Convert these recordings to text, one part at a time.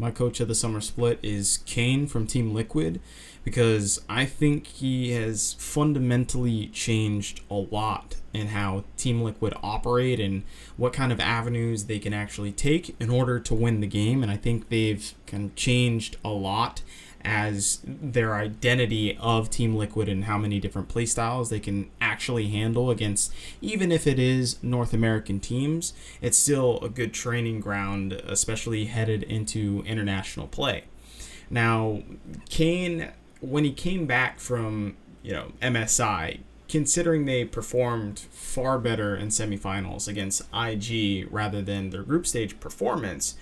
my coach of the summer split is Cain from Team Liquid, because I think he has fundamentally changed a lot in how Team Liquid operate and what kind of avenues they can actually take in order to win the game. And I think they've kind of changed a lot as their identity of Team Liquid and how many different playstyles they can actually handle against, even if it is North American teams, it's still a good training ground, especially headed into international play. Now, Cain, when he came back from, MSI, considering they performed far better in semifinals against IG rather than their group stage performance,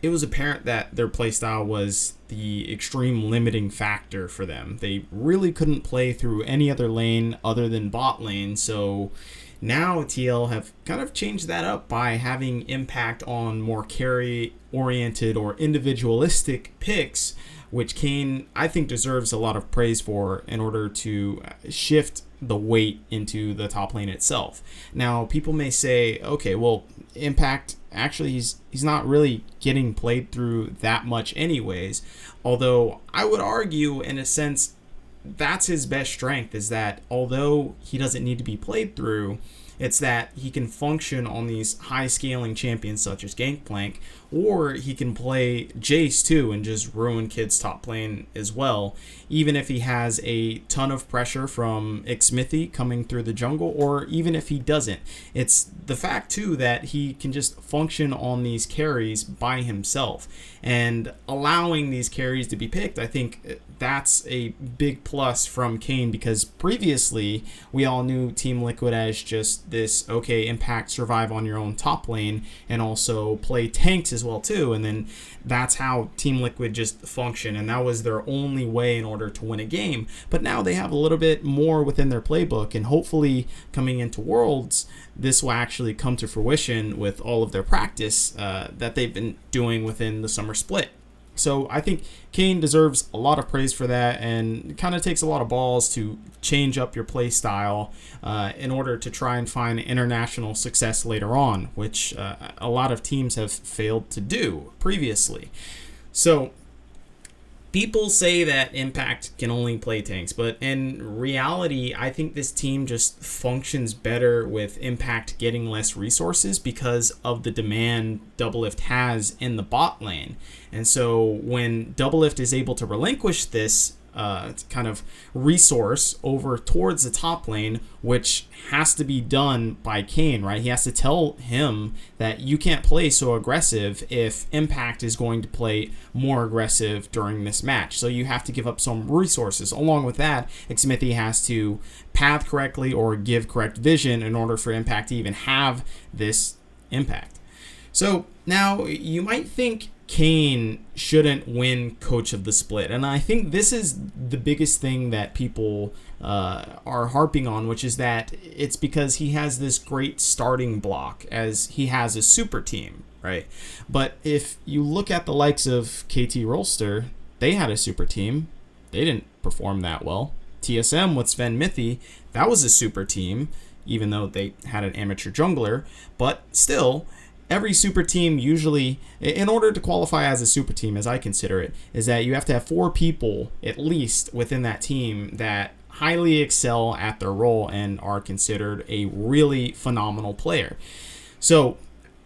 it was apparent that their playstyle was the extreme limiting factor for them. They really couldn't play through any other lane other than bot lane, so now TL have kind of changed that up by having impact on more carry-oriented or individualistic picks, which Cain, I think, deserves a lot of praise for in order to shift the weight into the top lane itself. Now, people may say, okay, well, Impact, actually, he's not really getting played through that much anyways, although I would argue, in a sense, that's his best strength, is that although he doesn't need to be played through, it's that he can function on these high-scaling champions such as Gangplank, or he can play Jace too and just ruin kids top lane as well, even if he has a ton of pressure from Xmithy coming through the jungle, or even if he doesn't. It's the fact too that he can just function on these carries by himself, and allowing these carries to be picked, I think that's a big plus from Cain, because previously we all knew Team Liquid as just this, okay, Impact, survive on your own top lane and also play tanks as well too, and then that's how Team Liquid just function, and that was their only way in order to win a game. But now they have a little bit more within their playbook, and hopefully coming into Worlds, this will actually come to fruition with all of their practice that they've been doing within the summer split. So I think Cain deserves a lot of praise for that, and it kind of takes a lot of balls to change up your play style in order to try and find international success later on, which a lot of teams have failed to do previously. So people say that Impact can only play tanks, but in reality, I think this team just functions better with Impact getting less resources because of the demand Doublelift has in the bot lane. And so when Doublelift is able to relinquish this kind of resource over towards the top lane, which has to be done by Cain, right? He has to tell him that you can't play so aggressive if Impact is going to play more aggressive during this match. So you have to give up some resources. Along with that, Xmithy has to path correctly or give correct vision in order for Impact to even have this impact. So now you might think Cain shouldn't win Coach of the Split, and I think this is the biggest thing that people are harping on, which is that it's because he has this great starting block as he has a super team, right? But if you look at the likes of KT Rolster, they had a super team. They didn't perform that well. TSM with Sven Mithi, that was a super team, even though they had an amateur jungler, but still, every super team usually, in order to qualify as a super team, as I consider it, is that you have to have 4 people at least within that team that highly excel at their role and are considered a really phenomenal player. So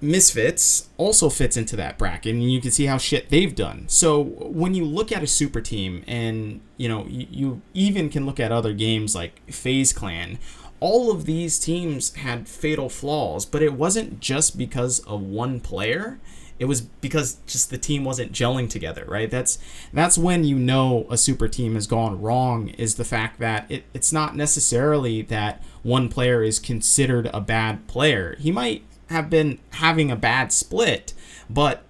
Misfits also fits into that bracket, and you can see how shit they've done. So when you look at a super team, and you even can look at other games like FaZe Clan, all of these teams had fatal flaws, but it wasn't just because of one player. It was because just the team wasn't gelling together, right? That's when a super team has gone wrong, is the fact that it's not necessarily that one player is considered a bad player. He might have been having a bad split, but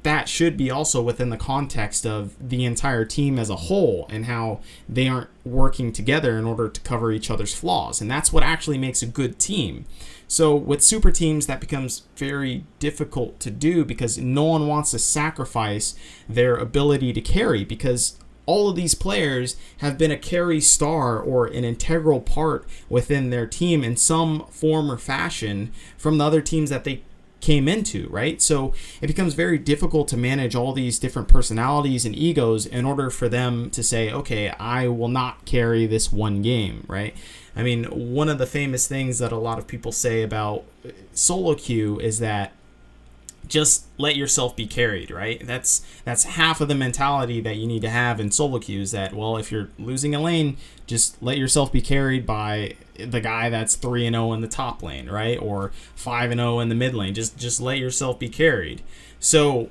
that should be also within the context of the entire team as a whole and how they aren't working together in order to cover each other's flaws. And that's what actually makes a good team. So with super teams, that becomes very difficult to do because no one wants to sacrifice their ability to carry, because all of these players have been a carry star or an integral part within their team in some form or fashion from the other teams that they came into, right? So it becomes very difficult to manage all these different personalities and egos in order for them to say, okay, I will not carry this one game, right? I mean, one of the famous things that a lot of people say about solo queue is that just let yourself be carried, right? That's half of the mentality that you need to have in solo queues, that, well, if you're losing a lane, just let yourself be carried by the guy that's 3-0 in the top lane, right? Or 5-0 in the mid lane. Just let yourself be carried. So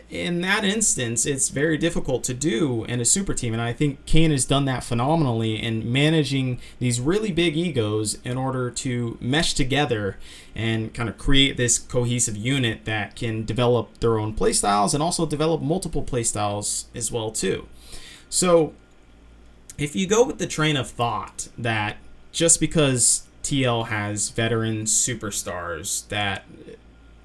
in that instance, it's very difficult to do in a super team, and I think Cain has done that phenomenally in managing these really big egos in order to mesh together and kind of create this cohesive unit that can develop their own playstyles and also develop multiple playstyles as well too. So if you go with the train of thought that just because TL has veteran superstars that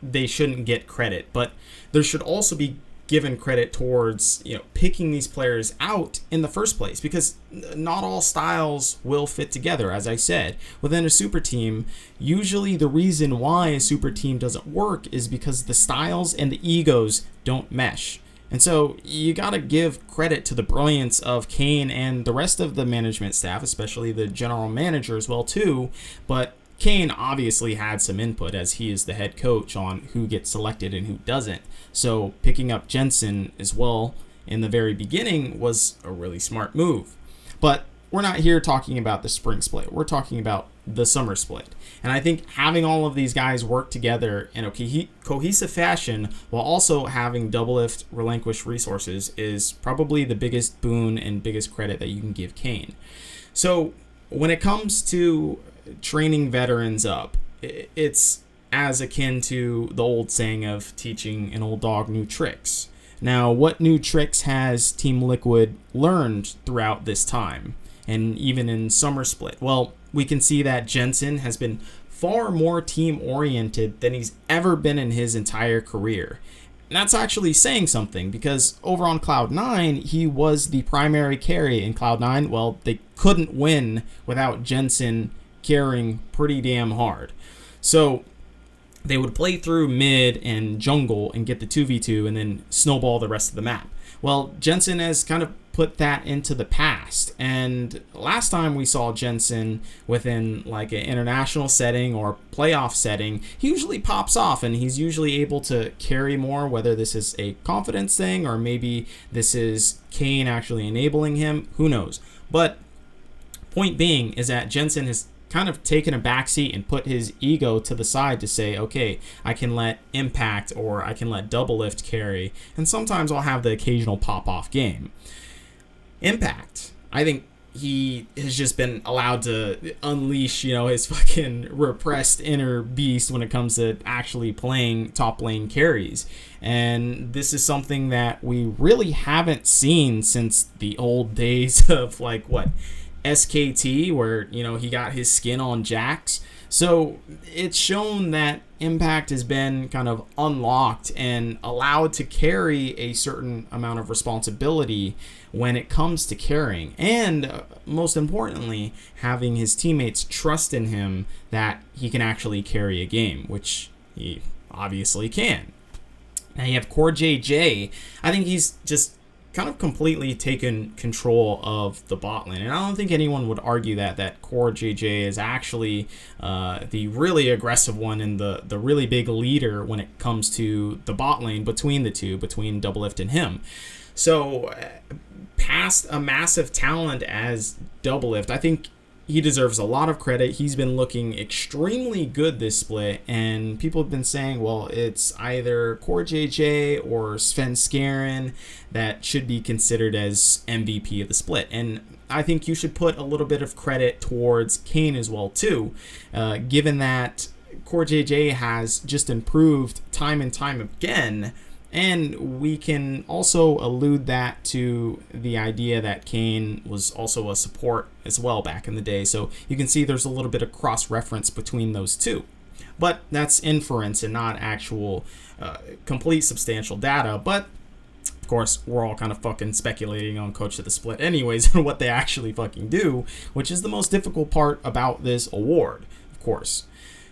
they shouldn't get credit, but there should also be given credit towards, picking these players out in the first place, because not all styles will fit together. As I said, within a super team, usually the reason why a super team doesn't work is because the styles and the egos don't mesh. And so you got to give credit to the brilliance of Cain and the rest of the management staff, especially the general manager as well too, but Cain obviously had some input, as he is the head coach, on who gets selected and who doesn't. So picking up Jensen as well in the very beginning was a really smart move. But we're not here talking about the spring split. We're talking about the summer split. And I think having all of these guys work together in a cohesive fashion while also having Doublelift relinquish resources is probably the biggest boon and biggest credit that you can give Cain. So when it comes to training veterans up, it's as akin to the old saying of teaching an old dog new tricks. Now, what new tricks has Team Liquid learned throughout this time, and even in Summer Split? Well, we can see that Jensen has been far more team-oriented than he's ever been in his entire career. And that's actually saying something, because over on Cloud9, he was the primary carry in Cloud9. Well, they couldn't win without Jensen carrying pretty damn hard. So they would play through mid and jungle and get the 2v2 and then snowball the rest of the map. Well, Jensen has kind of put that into the past, and last time we saw Jensen within like an international setting or playoff setting, he usually pops off and he's usually able to carry more, whether this is a confidence thing or maybe this is Cain actually enabling him, who knows. But point being is that Jensen has kind of taken a backseat and put his ego to the side to say, okay, I can let Impact or I can let Doublelift carry, and sometimes I'll have the occasional pop-off game. Impact, I think he has just been allowed to unleash, his fucking repressed inner beast when it comes to actually playing top lane carries. And this is something that we really haven't seen since the old days of SKT, where he got his skin on Jax. So it's shown that Impact has been kind of unlocked and allowed to carry a certain amount of responsibility when it comes to carrying, and most importantly, having his teammates trust in him that he can actually carry a game, which he obviously can. Now you have Core JJ. I think he's just kind of completely taken control of the bot lane, and I don't think anyone would argue that Core JJ is actually the really aggressive one and the really big leader when it comes to the bot lane between the two, between Doublelift and him. So past a massive talent as Doublelift, I think he deserves a lot of credit. He's been looking extremely good this split, and people have been saying, well, it's either Core JJ or Sven Skaren that should be considered as MVP of the split. And I think you should put a little bit of credit towards Cain as well too, given that Core JJ has just improved time and time again. And we can also allude that to the idea that Cain was also a support as well back in the day. So you can see there's a little bit of cross-reference between those two. But that's inference and not actual complete substantial data. But, of course, we're all kind of fucking speculating on Coach of the Split anyways and what they actually fucking do, which is the most difficult part about this award, of course.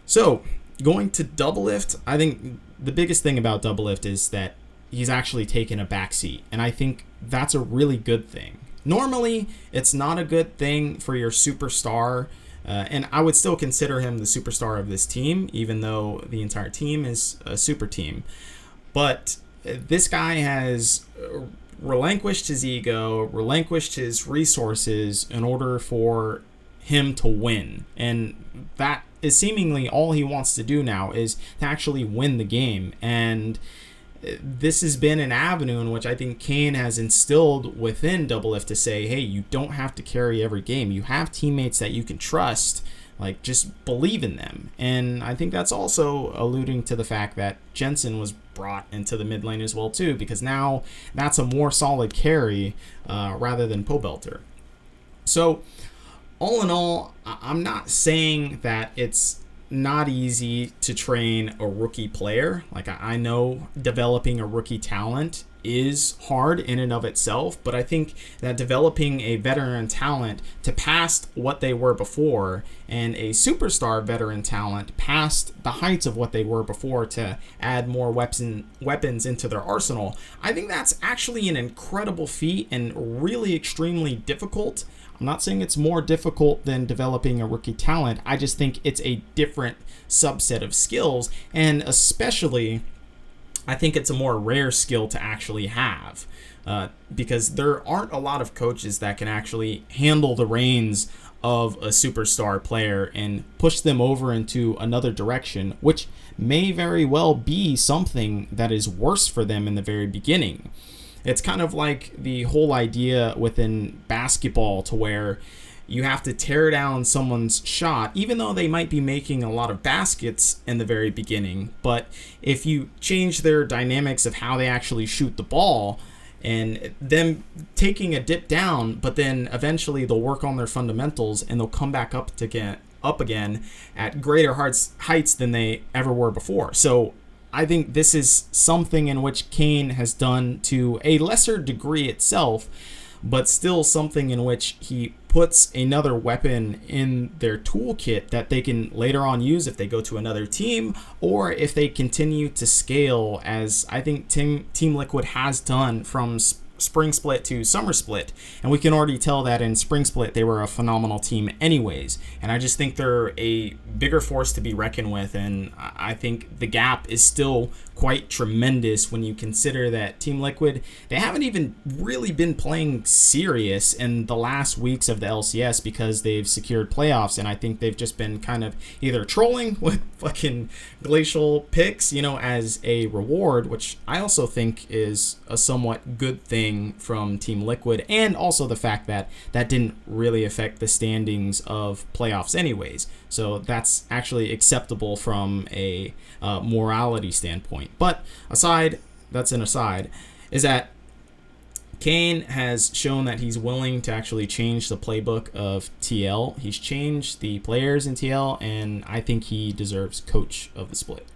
So Going to Double Lift, I think the biggest thing about Double Lift is that he's actually taken a backseat, and I think that's a really good thing. Normally, it's not a good thing for your superstar, and I would still consider him the superstar of this team, even though the entire team is a super team. But this guy has relinquished his ego, relinquished his resources in order for him to win, and that is seemingly all he wants to do now, is to actually win the game. And this has been an avenue in which I think Cain has instilled within Double Lift to say, hey, you don't have to carry every game. You have teammates that you can trust. Like, just believe in them. And I think that's also alluding to the fact that Jensen was brought into the mid lane as well too, because now that's a more solid carry rather than Pobelter. So all in all, I'm not saying that it's not easy to train a rookie player. Like, I know developing a rookie talent is hard in and of itself, but I think that developing a veteran talent to past what they were before, and a superstar veteran talent past the heights of what they were before, to add more weapons into their arsenal, I think that's actually an incredible feat and really extremely difficult. I'm not saying it's more difficult than developing a rookie talent. I just think it's a different subset of skills, and especially I think it's a more rare skill to actually have, because there aren't a lot of coaches that can actually handle the reins of a superstar player and push them over into another direction, which may very well be something that is worse for them in the very beginning. It's kind of like the whole idea within basketball to where you have to tear down someone's shot, even though they might be making a lot of baskets in the very beginning. But if you change their dynamics of how they actually shoot the ball, and them taking a dip down, but then eventually they'll work on their fundamentals and they'll come back up again at greater heights than they ever were before. So I think this is something in which Cain has done to a lesser degree itself, but still something in which he puts another weapon in their toolkit that they can later on use if they go to another team, or if they continue to scale, as I think Team Liquid has done from Spring Split to Summer Split. And we can already tell that in Spring Split they were a phenomenal team anyways, and I just think they're a bigger force to be reckoned with, and I think the gap is still quite tremendous when you consider that Team Liquid, they haven't even really been playing serious in the last weeks of the LCS because they've secured playoffs, and I think they've just been kind of either trolling with fucking glacial picks, as a reward, which I also think is a somewhat good thing from Team Liquid, and also the fact that that didn't really affect the standings of playoffs anyways. So that's actually acceptable from a morality standpoint. But that's an aside, is that Cain has shown that he's willing to actually change the playbook of TL. He's changed the players in TL, and I think he deserves coach of the split.